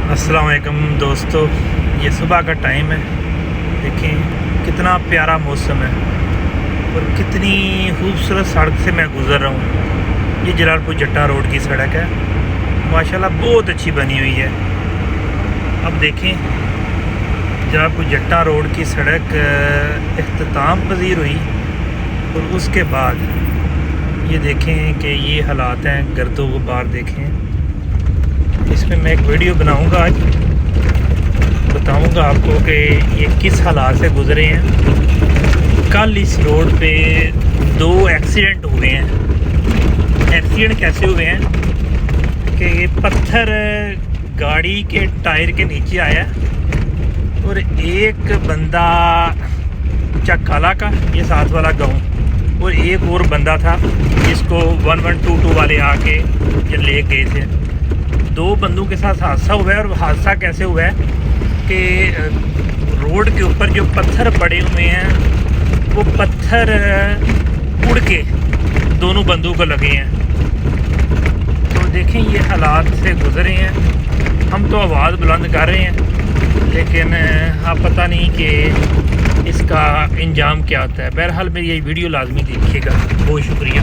अस्सलाम वालेकुम दोस्तों, ये सुबह का टाइम है। देखें कितना प्यारा मौसम है और कितनी खूबसूरत सड़क से मैं गुज़र रहा हूँ। ये जलालपुर जट्टा रोड की सड़क है, माशाल्लाह बहुत अच्छी बनी हुई है। अब देखें जलालपुर जट्टा रोड की सड़क इख्तिताम पजीर हुई और उसके बाद ये देखें कि ये हालात हैं, गर्दो गुबार देखें। इसमें मैं एक वीडियो बनाऊंगा, आज बताऊंगा आपको कि ये किस हालात से गुज़रे हैं। कल इस रोड पे 2 एक्सीडेंट हुए हैं। एक्सीडेंट कैसे हुए हैं कि ये पत्थर गाड़ी के टायर के नीचे आया और एक बंदा चक्काला का, ये साथ वाला गाँव, और एक और बंदा था जिसको 1122 वाले आके जो ले गए थे। 2 बंदों के साथ हादसा हुआ है। और हादसा कैसे हुआ है कि रोड के ऊपर जो पत्थर पड़े हुए हैं वो पत्थर उड़ के दोनों बंदों को लगे हैं। तो देखें ये हालात से गुज़रे हैं। हम तो आवाज़ बुलंद कर रहे हैं, लेकिन आप पता नहीं कि इसका इंजाम क्या होता है। बहरहाल मेरी ये वीडियो लाजमी देखिएगा। बहुत शुक्रिया।